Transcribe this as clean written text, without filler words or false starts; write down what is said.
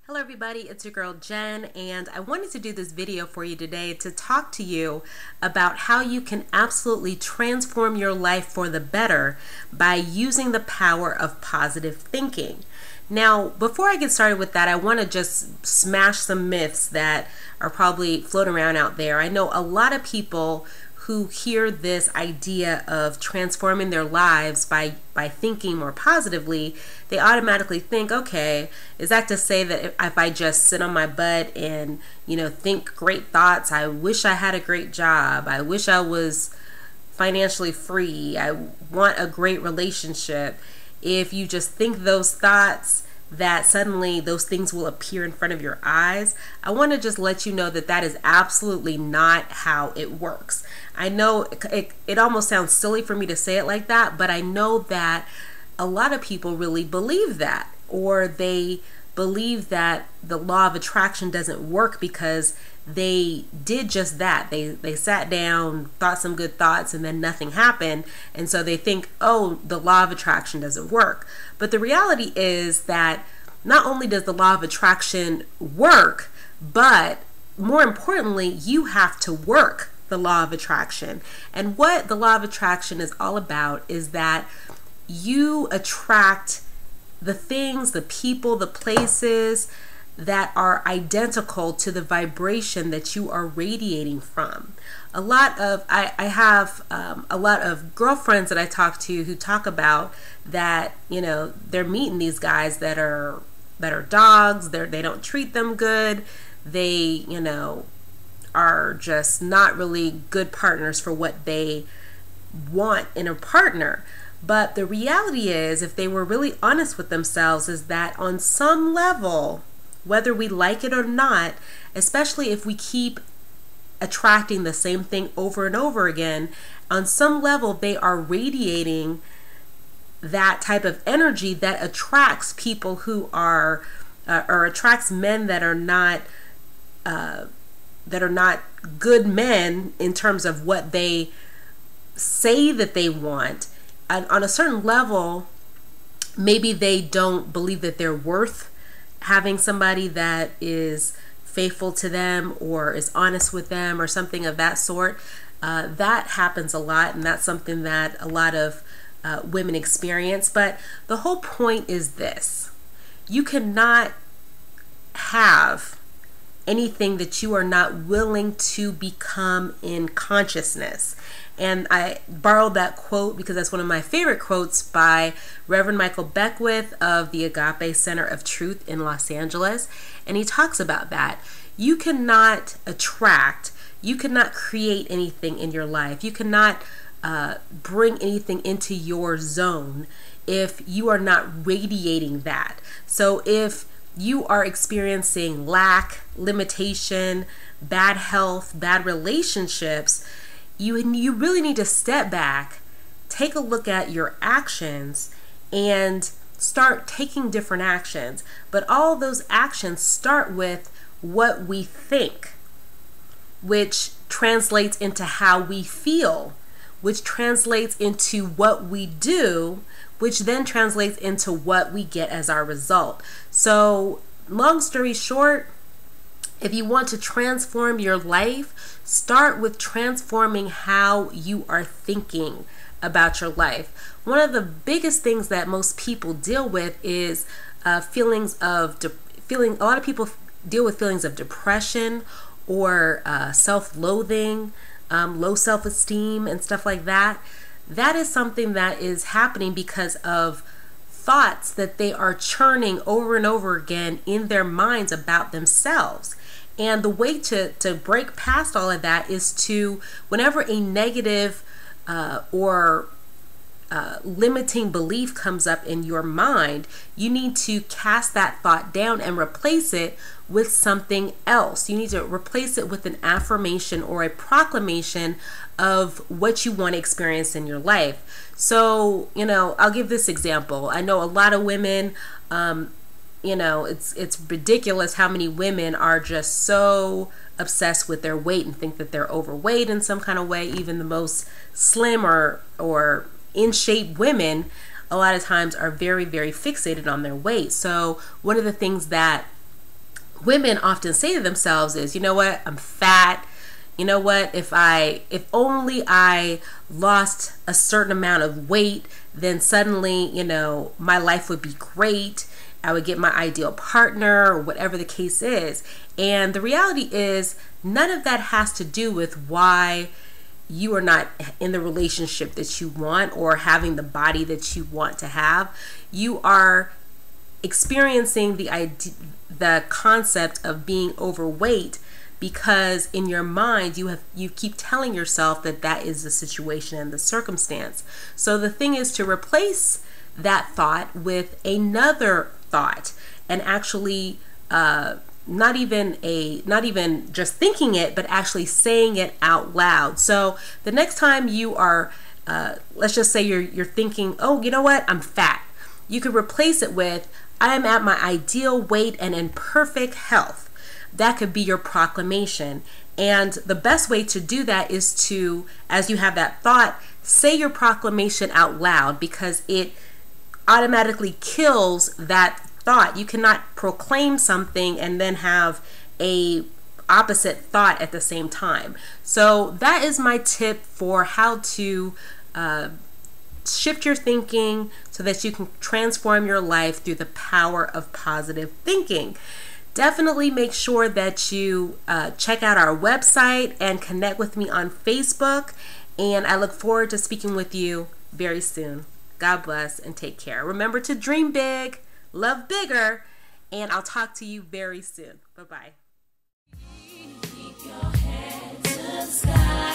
Hello everybody, it's your girl Jen, and I wanted to do this video for you today to talk to you about how you can absolutely transform your life for the better by using the power of positive thinking. Now, before I get started with that, I want to just smash some myths that are probably floating around out there. I know a lot of people who hear this idea of transforming their lives by thinking more positively, they automatically think, okay, is that to say that if I just sit on my butt and, think great thoughts, I wish I had a great job, I wish I was financially free, I want a great relationship, if you just think those thoughts, that suddenly those things will appear in front of your eyes? I want to just let you know that that is absolutely not how it works. I know it almost sounds silly for me to say it like that, but I know that a lot of people really believe that, or they believe that the law of attraction doesn't work because they did just that. They sat down, thought some good thoughts, and then nothing happened. And so they think, oh, the law of attraction doesn't work. But the reality is that not only does the law of attraction work, but more importantly, you have to work the law of attraction. And what the law of attraction is all about is that you attract the things, the people, the places that are identical to the vibration that you are radiating from. I have a lot of girlfriends that I talk to who talk about that, they're meeting these guys that are dogs, they don't treat them good, they, are just not really good partners for what they want in a partner. But the reality is, if they were really honest with themselves, is that on some level, whether we like it or not, especially if we keep attracting the same thing over and over again, on some level they are radiating that type of energy that attracts people who are or attracts men that are not good men in terms of what they say that they want. And on a certain level, maybe they don't believe that they're worth having somebody that is faithful to them or is honest with them or something of that sort. That happens a lot, and that's something that a lot of women experience. But the whole point is this: you cannot have anything that you are not willing to become in consciousness. And I borrowed that quote because that's one of my favorite quotes by Reverend Michael Beckwith of the Agape Center of Truth in Los Angeles. And he talks about that. You cannot attract, you cannot create anything in your life. You cannot bring anything into your zone if you are not radiating that. So if you are experiencing lack, limitation, bad health, bad relationships, you really need to step back, take a look at your actions, and start taking different actions. But all those actions start with what we think, which translates into how we feel, which translates into what we do, which then translates into what we get as our result. So, long story short, if you want to transform your life, start with transforming how you are thinking about your life. One of the biggest things that most people deal with is a lot of people deal with feelings of depression or self-loathing, low self-esteem and stuff like that. That is something that is happening because of thoughts that they are churning over and over again in their minds about themselves. And the way to break past all of that is to, whenever a negative or limiting belief comes up in your mind, you need to cast that thought down and replace it with something else. You need to replace it with an affirmation or a proclamation of what you want to experience in your life. So, I'll give this example. I know a lot of women you know, it's ridiculous how many women are just so obsessed with their weight and think that they're overweight in some kind of way. Even the most slim or in shape women a lot of times are very, very fixated on their weight. So one of the things that women often say to themselves is, you know what, I'm fat. You know what, if only I lost a certain amount of weight, then suddenly, you know, my life would be great. I would get my ideal partner, or whatever the case is. And the reality is, none of that has to do with why you are not in the relationship that you want or having the body that you want to have. You are experiencing the concept of being overweight because in your mind you keep telling yourself that that is the situation and the circumstance. So the thing is to replace that thought with another thought, and actually not even just thinking it, but actually saying it out loud. So the next time you are let's just say you're thinking, oh, you know what, I'm fat, you could replace it with, I am at my ideal weight and in perfect health. That could be your proclamation. And the best way to do that is to, as you have that thought, say your proclamation out loud, because it automatically kills that thought. You cannot proclaim something and then have a opposite thought at the same time. So that is my tip for how to shift your thinking so that you can transform your life through the power of positive thinking. Definitely make sure that you check out our website and connect with me on Facebook. And I look forward to speaking with you very soon. God bless and take care. Remember to dream big, love bigger, and I'll talk to you very soon. Bye-bye. Keep your head to the sky.